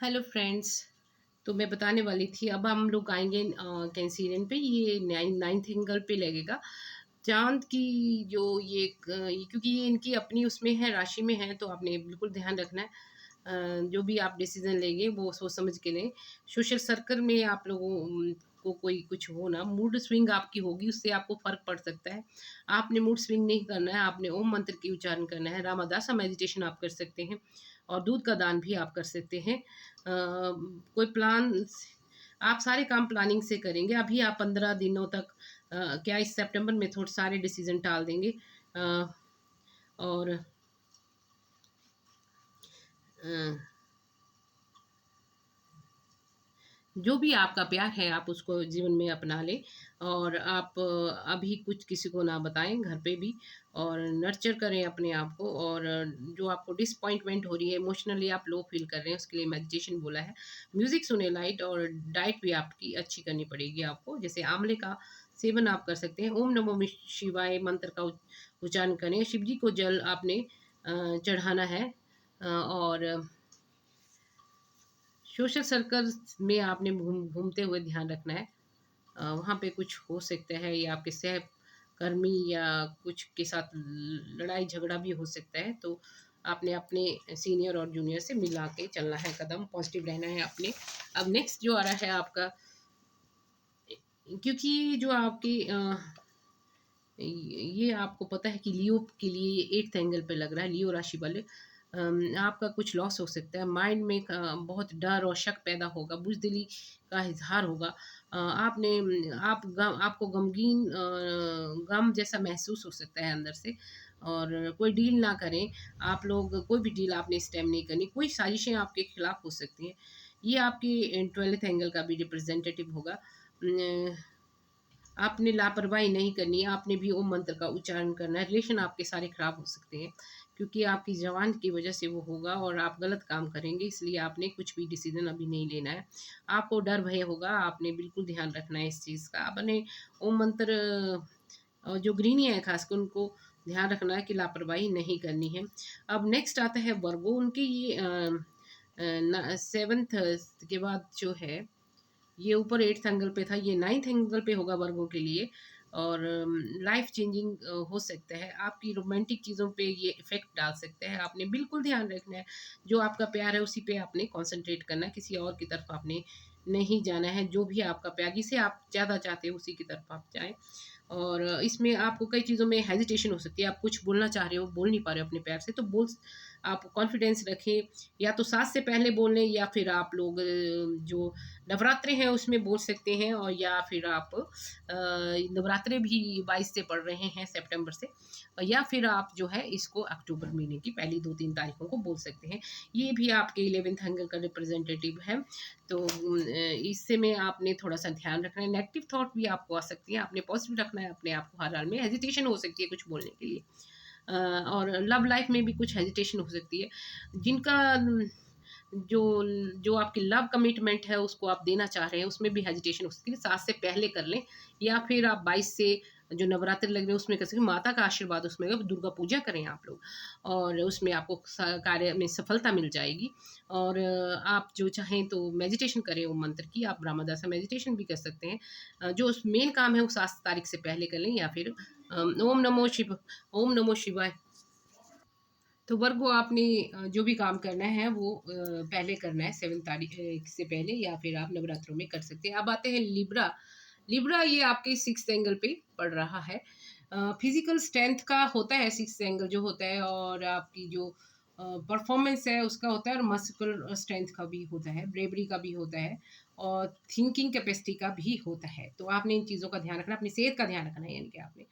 Hello friends. तो मैं बताने वाली थी, अब हम लोग आएंगे कैंसीरियन पे। ये नाइन्थ एंगल पे लगेगा चांद की। जो क्योंकि ये इनकी अपनी उसमें है, राशि में है, तो आपने बिल्कुल ध्यान रखना है। जो भी आप डिसीजन लेंगे वो सोच समझ के लें। सोशल सर्कल में आप लोगों को कोई कुछ हो ना, मूड स्विंग आपकी होगी, उससे आपको फर्क पड़ सकता है। आपने मूड स्विंग नहीं करना है, आपने ओम मंत्र की उच्चारण करना है। रामादासा मेडिटेशन आप कर सकते हैं और दूध का दान भी आप कर सकते हैं। कोई प्लान, आप सारे काम प्लानिंग से करेंगे। अभी आप 15 दिनों तक क्या इस सितंबर में थोड़े सारे डिसीजन टाल देंगे। अ, और अ, जो भी आपका प्यार है आप उसको जीवन में अपना लें। और आप अभी कुछ किसी को ना बताएं घर पे भी। और नर्चर करें अपने आप को। और जो आपको डिसअपॉइंटमेंट हो रही है, इमोशनली आप लो फील कर रहे हैं, उसके लिए मेडिटेशन बोला है। म्यूजिक सुने लाइट, और डाइट भी आपकी अच्छी करनी पड़ेगी आपको। जैसे आंवले का सेवन आप कर सकते हैं। ओम नमो शिवाय मंत्र का उच्चारण करें। शिव जी को जल आपने चढ़ाना है। और सोशल सर्कल्स में आपने घूमते हुए ध्यान रखना है। वहाँ पे कुछ हो सकता है, या आपके सहकर्मी या कुछ के साथ लड़ाई झगड़ा भी हो सकता है। तो आपने अपने सीनियर और जूनियर से मिला के चलना है, कदम पॉजिटिव रहना है अपने। अब नेक्स्ट जो आ रहा है आपका, क्योंकि जो आपकी ये आपको पता है कि लियो के लिए 8th एंगल पे लग रहा है, लियो राशि वाले। आपका कुछ लॉस हो सकता है। माइंड में बहुत डर और शक पैदा होगा, बुजदिली का इजहार होगा। आपने आपको गमगीन गम जैसा महसूस हो सकता है अंदर से। और कोई डील ना करें आप लोग, कोई भी डील आपने इस टाइम नहीं करनी। कोई साजिशें आपके खिलाफ हो सकती हैं। ये आपके 12th एंगल का भी रिप्रेजेंटेटिव होगा। आपने लापरवाही नहीं करनी है, आपने भी ओम मंत्र का उच्चारण करना है। रिलेशन आपके सारे खराब हो सकते हैं, क्योंकि आपकी जवान की वजह से वो होगा और आप गलत काम करेंगे। इसलिए आपने कुछ भी डिसीजन अभी नहीं लेना है। आपको डर भय होगा, आपने बिल्कुल ध्यान रखना है इस चीज़ का। आपने ओम मंत्र जो गृहिणी है खासकर उनको ध्यान रखना है कि लापरवाही नहीं करनी है। अब नेक्स्ट आता है वर्गो। उनकी ये 7th के बाद जो है, ये ऊपर 8th एंगल पे था, ये 9th एंगल पे होगा वर्गों के लिए। और लाइफ चेंजिंग हो सकता है। आपकी रोमांटिक चीज़ों पे ये इफ़ेक्ट डाल सकता है। आपने बिल्कुल ध्यान रखना है, जो आपका प्यार है उसी पे आपने कंसंट्रेट करना है, किसी और की तरफ आपने नहीं जाना है। जो भी आपका प्यार, जिसे आप ज़्यादा चाहते हो उसी की तरफ आप जाएं। और इसमें आपको कई चीज़ों में हेजिटेशन हो सकती है। आप कुछ बोलना चाह रहे हो, बोल नहीं पा रहे हो अपने प्यार से, तो आप कॉन्फिडेंस रखें। या तो साथ से पहले बोल लें, या फिर आप लोग जो नवरात्रे हैं उसमें बोल सकते हैं। और या फिर आप नवरात्रे भी 22 से पढ़ रहे हैं सितंबर से, या फिर आप जो है इसको अक्टूबर महीने की पहली 2-3 तारीखों को बोल सकते हैं। ये भी आपके 11th एंगल का रिप्रेजेंटेटिव है। तो इससे में आपने थोड़ा सा ध्यान रखना है। नेगेटिव थॉट भी आपको आ सकती है, आपने पॉजिटिव रखना है अपने आप को। हर हाल में हेजिटेशन हो सकती है कुछ बोलने के लिए। और लव लाइफ में भी कुछ हेजिटेशन हो सकती है। जिनका जो जो आपकी लव कमिटमेंट है उसको आप देना चाह रहे हैं, उसमें भी हेजिटेशन हो सकती है। साथ से पहले कर लें, या फिर आप 22 से जो नवरात्रि लग रहे हैं उसमें कर सकते हैं। माता का आशीर्वाद उसमें, दुर्गा पूजा करें आप लोग, और उसमें आपको कार्य में सफलता मिल जाएगी। और आप जो चाहें तो मेडिटेशन करें ओम मंत्र की। आप ब्रह्मदासा मेडिटेशन भी कर सकते हैं। जो मेन काम है वो 7 तारीख से पहले कर लें, या फिर ओम नमो शिवाय। तो वर्गो आपने जो भी काम करना है वो पहले करना है, 7 तारीख से पहले, या फिर आप नवरात्रों में कर सकते हैं। अब आते हैं लिब्रा। लिब्रा ये आपके 6th एंगल पे पड़ रहा है। फिजिकल स्ट्रेंथ का होता है 6th एंगल जो होता है, और आपकी जो परफॉर्मेंस है उसका होता है, और मस्कुलर स्ट्रेंथ का भी होता है, ब्रेवरी का भी होता है, और थिंकिंग कैपेसिटी का भी होता है। तो आपने इन चीज़ों का ध्यान रखना, अपनी सेहत का ध्यान रखना है। यानी कि आपने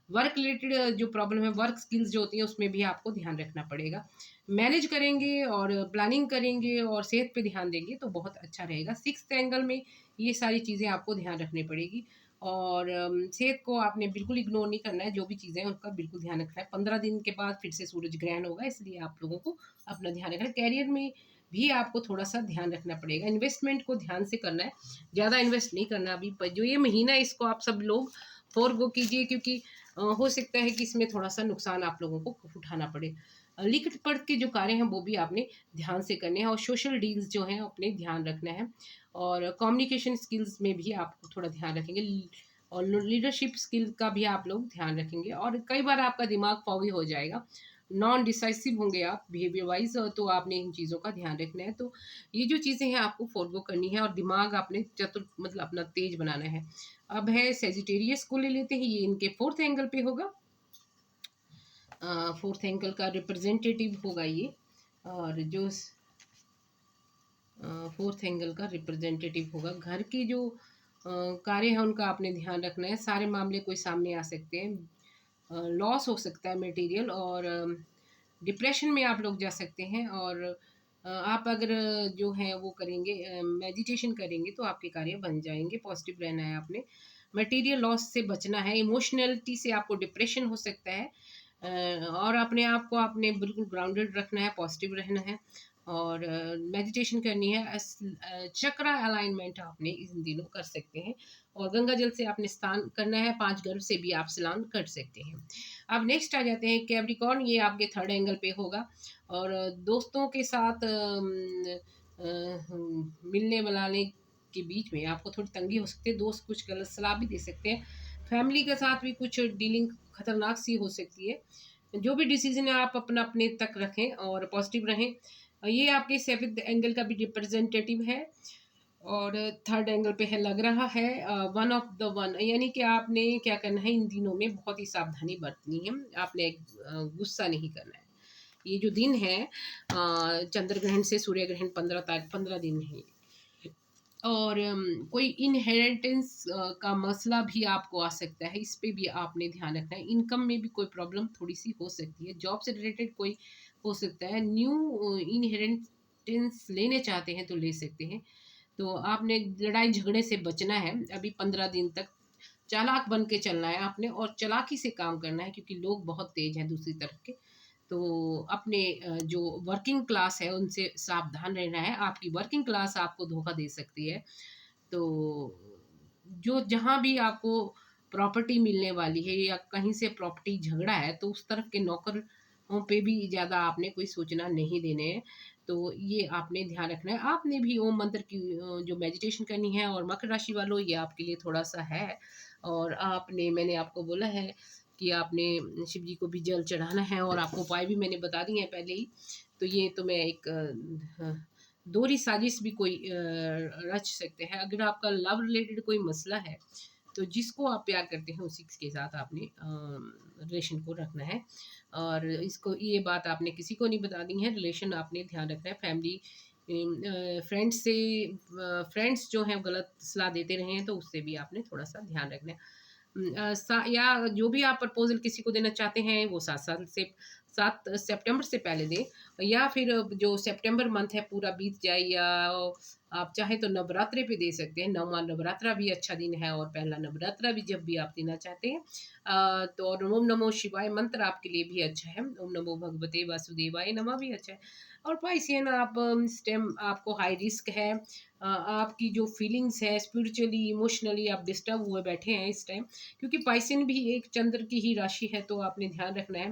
वर्क रिलेटेड जो प्रॉब्लम है, वर्क स्किल्स जो होती हैं उसमें भी आपको ध्यान रखना पड़ेगा। मैनेज करेंगे और प्लानिंग करेंगे और सेहत पे ध्यान देंगे तो बहुत अच्छा रहेगा। 6th एंगल में ये सारी चीज़ें आपको ध्यान रखनी पड़ेगी। और सेहत को आपने बिल्कुल इग्नोर नहीं करना है। जो भी चीज़ें हैं उनका बिल्कुल ध्यान रखना है। 15 दिन के बाद फिर से सूरज ग्रहण होगा, इसलिए आप लोगों को अपना ध्यान रखना है। कैरियर में भी आपको थोड़ा सा ध्यान रखना पड़ेगा। इन्वेस्टमेंट को ध्यान से करना है, ज़्यादा इन्वेस्ट नहीं करना अभी। पर जो ये महीना है इसको आप सब लोग फॉरगो कीजिए, क्योंकि हो सकता है कि इसमें थोड़ा सा नुकसान आप लोगों को उठाना पड़े। लिखित पढ़ के जो कार्य हैं वो भी आपने ध्यान से करने हैं, और सोशल डील्स जो हैं अपने ध्यान रखना है, और कम्युनिकेशन स्किल्स में भी आप थोड़ा ध्यान रखेंगे, और लीडरशिप स्किल का भी आप लोग ध्यान रखेंगे। और कई बार आपका दिमाग फॉगी हो जाएगा, नॉन डिसाइसिव होंगे आप बिहेवियर वाइज, तो आपने इन चीज़ों का ध्यान रखना है। तो ये जो चीज़ें हैं आपको फॉलो करनी है, और दिमाग आपने चतुर मतलब अपना तेज बनाना है। अब है सेजिटेरियस को ले लेते हैं, ये इनके फोर्थ एंगल पे होगा। फोर्थ एंगल का रिप्रेजेंटेटिव होगा ये, और जो फोर्थ एंगल का रिप्रेजेंटेटिव होगा। घर के जो कार्य हैं उनका आपने ध्यान रखना है। सारे मामले कोई सामने आ सकते हैं, लॉस हो सकता है मटेरियल, और डिप्रेशन में आप लोग जा सकते हैं। और आप अगर जो है वो करेंगे, मेडिटेशन करेंगे, तो आपके कार्य बन जाएंगे। पॉजिटिव रहना है आपने, मटेरियल लॉस से बचना है, इमोशनलिटी से आपको डिप्रेशन हो सकता है, और अपने आप को आपने बिल्कुल ग्राउंडेड रखना है, पॉजिटिव रहना है, और मेडिटेशन करनी है। चक्र अलाइनमेंट आपने इन दिनों कर सकते हैं, और गंगा जल से आपने स्नान करना है, 5 गर्भ से भी आप स्नान कर सकते हैं। अब नेक्स्ट आ जाते हैं कैप्रिकॉर्न, ये आपके थर्ड एंगल पे होगा। और दोस्तों के साथ मिलने मिलाने के बीच में आपको थोड़ी तंगी हो सकती है, दोस्त कुछ गलत सलाह भी दे सकते हैं, फैमिली के साथ भी कुछ डीलिंग खतरनाक सी हो सकती है। जो भी डिसीजन है आप अपना अपने तक रखें और पॉजिटिव रहें। ये आपके सेवंथ एंगल का भी रिप्रेजेंटेटिव है, और थर्ड एंगल पे है, लग रहा है वन ऑफ द वन, यानी कि आपने क्या करना है इन दिनों में, बहुत ही सावधानी बरतनी है। आपने गुस्सा नहीं करना है। ये जो दिन है चंद्र ग्रहण से सूर्य ग्रहण 15 दिन है। और कोई इनहेरिटेंस का मसला भी आपको आ सकता है, इस पे भी आपने ध्यान रखना है। इनकम में भी कोई प्रॉब्लम थोड़ी सी हो सकती है, जॉब से रिलेटेड कोई हो सकता है, न्यू इनहेरिटेंस लेने चाहते हैं तो ले सकते हैं। तो आपने लड़ाई झगड़े से बचना है अभी 15 दिन तक, चालाक बन के चलना है आपने, और चालाकी से काम करना है, क्योंकि लोग बहुत तेज हैं दूसरी तरफ के। तो अपने जो वर्किंग क्लास है उनसे सावधान रहना है, आपकी वर्किंग क्लास आपको धोखा दे सकती है। तो जो जहाँ भी आपको प्रॉपर्टी मिलने वाली है, या कहीं से प्रॉपर्टी झगड़ा है, तो उस तरफ के नौकरों पे भी ज़्यादा आपने कोई सूचना नहीं देने हैं। तो ये आपने ध्यान रखना है। आपने भी ओम मंत्र की जो मेडिटेशन करनी है। और मकर राशि वालों, ये आपके लिए थोड़ा सा है, और आपने मैंने आपको बोला है कि आपने शिव जी को भी जल चढ़ाना है, और आपको उपाय भी मैंने बता दिए हैं पहले ही। तो ये तो मैं एक दोहरी साजिश भी कोई रच सकते हैं। अगर आपका लव रिलेटेड कोई मसला है, तो जिसको आप प्यार करते हैं उसी के साथ आपने रिलेशन को रखना है। और इसको ये बात आपने किसी को नहीं बता दी है, रिलेशन आपने ध्यान रखना है। फैमिली फ्रेंड्स से फ्रेंड्स जो हैं गलत सलाह देते रहे हैं, तो उससे भी आपने थोड़ा सा ध्यान रखना है। या जो भी आप प्रपोजल किसी को देना चाहते हैं, वो 7 सितंबर से पहले दें, या फिर जो सितंबर मंथ है पूरा बीत जाए, या आप चाहें तो नवरात्रे पे दे सकते हैं। नौवां नवरात्रा भी अच्छा दिन है, और पहला नवरात्रा भी जब भी आप देना चाहते हैं। तो और ओम नमो शिवाय मंत्र आपके लिए भी अच्छा है, ओम नमो भगवते वासुदेवाय नमः भी अच्छा है। और पाइसियन आप इस टाइम आपको हाई रिस्क है, आपकी जो फीलिंग्स है स्पिरिचुअली इमोशनली आप डिस्टर्ब हुए बैठे हैं इस टाइम, क्योंकि पाइसियन भी एक चंद्र की ही राशि है। तो आपने ध्यान रखना है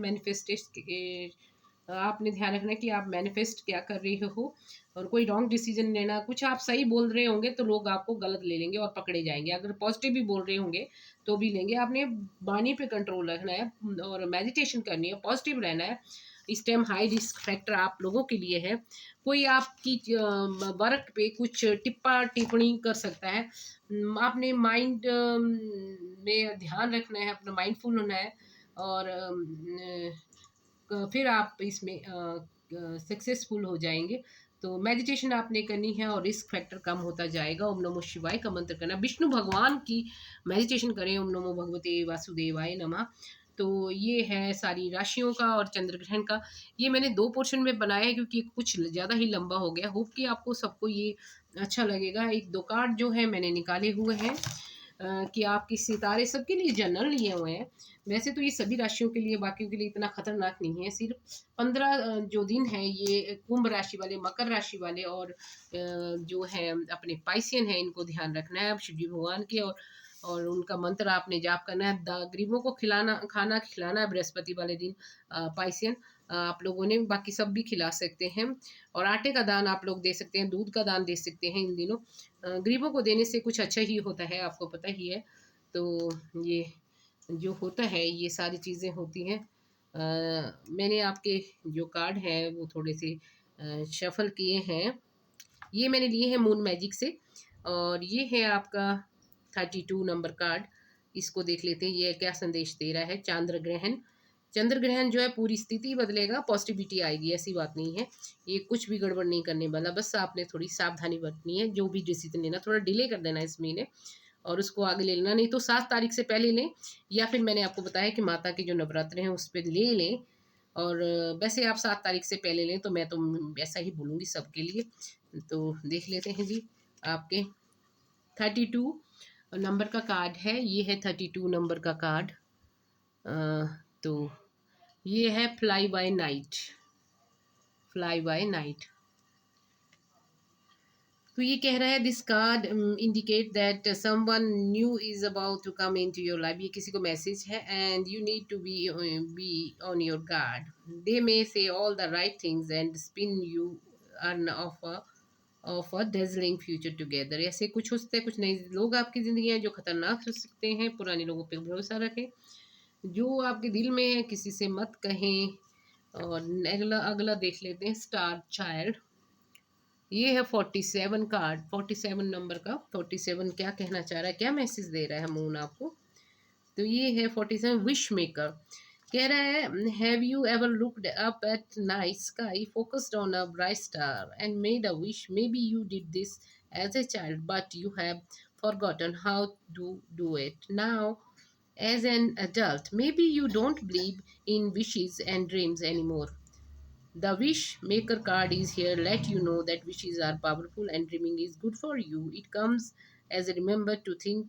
आपने ध्यान रखना है कि आप मैनिफेस्ट क्या कर रहे हो, और कोई रॉन्ग डिसीजन लेना, कुछ आप सही बोल रहे होंगे तो लोग आपको गलत ले लेंगे और पकड़े जाएंगे, अगर पॉजिटिव भी बोल रहे होंगे तो भी लेंगे। आपने वाणी पे कंट्रोल रखना है, और मेडिटेशन करनी है, पॉजिटिव रहना है। इस टाइम हाई रिस्क फैक्टर आप लोगों के लिए है। कोई आपकी वर्क पे कुछ टिप्पा टिप्पणी कर सकता है। आपने माइंड में ध्यान रखना है, अपना माइंडफुल होना है, और फिर आप इसमें सक्सेसफुल हो जाएंगे। तो मेडिटेशन आपने करनी है, और रिस्क फैक्टर कम होता जाएगा। ओम नमो शिवाय का मंत्र करना, विष्णु भगवान की मेडिटेशन करें, ओम नमो भगवते वासुदेवाय नमः। तो ये है सारी राशियों का और चंद्र ग्रहण का। ये मैंने 2 पोर्शन में बनाया है, क्योंकि कुछ ज़्यादा ही लंबा हो गया। होप कि आपको सबको ये अच्छा लगेगा। 1-2 कार्ड जो है मैंने निकाले हुए हैं, कि आपके सितारे सबके लिए जनरल लिए हुए हैं। वैसे तो ये सभी राशियों के लिए, बाकियों के लिए इतना खतरनाक नहीं है। सिर्फ 15 जो दिन है ये कुंभ राशि वाले, मकर राशि वाले, और जो है अपने पाइसियन है, इनको ध्यान रखना है शिव जी भगवान के। और उनका मंत्र आपने जाप करना है। गरीबों को खिलाना खाना खिलाना है बृहस्पति वाले दिन, पाइसियन। आप लोगों ने, बाकी सब भी खिला सकते हैं। और आटे का दान आप लोग दे सकते हैं, दूध का दान दे सकते हैं इन दिनों। गरीबों को देने से कुछ अच्छा ही होता है, आपको पता ही है। तो ये जो होता है ये सारी चीज़ें होती हैं। मैंने आपके जो कार्ड है वो थोड़े से शफल किए हैं। ये मैंने लिए हैं मून मैजिक से, और ये है आपका 32 नंबर कार्ड। इसको देख लेते हैं ये क्या संदेश दे रहा है। चंद्र ग्रहण जो है पूरी स्थिति बदलेगा, पॉजिटिविटी आएगी, ऐसी बात नहीं है। ये कुछ भी गड़बड़ नहीं करने वाला, बस आपने थोड़ी सावधानी बरतनी है। जो भी डिसीजन लेना थोड़ा डिले कर देना इस महीने, और उसको आगे ले लेना, नहीं तो 7 तारीख से पहले लें, या फिर मैंने आपको बताया कि माता के जो नवरात्र हैं उस पर ले लें। और वैसे आप 7 तारीख से पहले लें तो मैं तो ऐसा ही बोलूँगी सबके लिए। तो देख लेते हैं जी आपके 32 नंबर का कार्ड है। ये है 32 नंबर का कार्ड। तो ये है fly by night. Fly by night तो ये कह रहा है this card indicate that someone new is about to come into your life. ये किसी को मैसेज है, and you need to be on your guard. They may say all the right things and spin you yarn of a dazzling future together. ऐसे कुछ हो सकते हैं, कुछ नए लोग आपकी ज़िंदगी में जो खतरनाक हो सकते हैं। पुराने लोगों पे भरोसा रखें, जो आपके दिल में है किसी से मत कहें। और अगला अगला देख लेते हैं स्टार चाइल्ड। ये है 47 कार्ड, 47 नंबर का। 47 क्या कहना चाह रहा है, क्या मैसेज दे रहा है मून आपको। तो ये है 47 विश मेकर। कह रहा है have you ever looked up at night sky, focused on a bright star and made a wish. Maybe you did this as a child but you have forgotten how to do it now as an adult. Maybe you don't believe in wishes and dreams anymore. The wish maker card is here let you know that wishes are powerful and dreaming is good for you. It comes as a reminder to think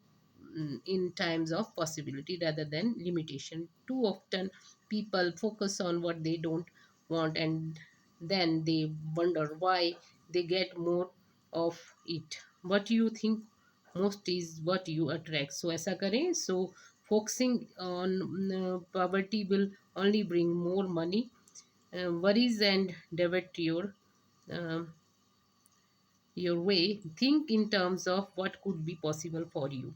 in times of possibility rather than limitation. Too often people focus on what they don't want, and then they wonder why they get more of it. What you think most is what you attract. So ऐसा करें. So focusing on poverty will only bring more money, worries, and divert uh, your way. Think in terms of what could be possible for you.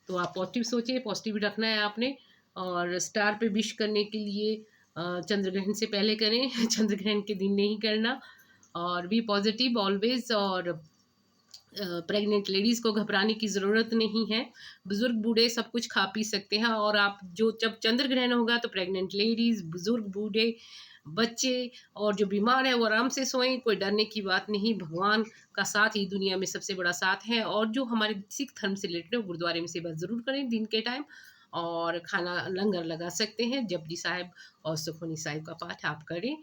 तो आप positive सोचिए, positive रखना है आपने। और star पे विश करने के लिए चंद्र ग्रहण से पहले करें, चंद्र ग्रहण के दिन नहीं करना। और बी पॉजिटिव ऑलवेज। और प्रेग्नेंट लेडीज़ को घबराने की ज़रूरत नहीं है। बुज़ुर्ग बूढ़े सब कुछ खा पी सकते हैं। और आप जो जब चंद्र ग्रहण होगा तो प्रेग्नेंट लेडीज़, बुज़ुर्ग बूढ़े, बच्चे और जो बीमार है वो आराम से सोएं। कोई डरने की बात नहीं। भगवान का साथ ही दुनिया में सबसे बड़ा साथ है। और जो हमारे सिख धर्म से रिलेटेड है गुरुद्वारे में सेवा ज़रूर करें दिन के टाइम। और खाना लंगर लगा सकते हैं। जपजी साहिब और सुखमनी साहिब का पाठ आप करें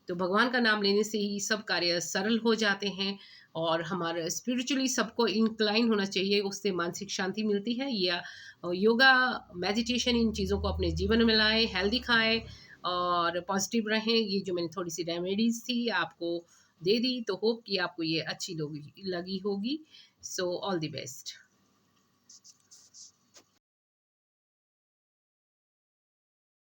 तो भगवान का नाम लेने से ही सब कार्य सरल हो जाते हैं। और हमारा स्पिरिचुअली सबको इंक्लाइन होना चाहिए, उससे मानसिक शांति मिलती है। या योगा, मेडिटेशन, इन चीज़ों को अपने जीवन में लाएं, हेल्दी खाएं और पॉजिटिव रहें। ये जो मैंने थोड़ी सी रेमेडीज़ थी आपको दे दी, तो होप कि आपको ये अच्छी लगी होगी। So all the best.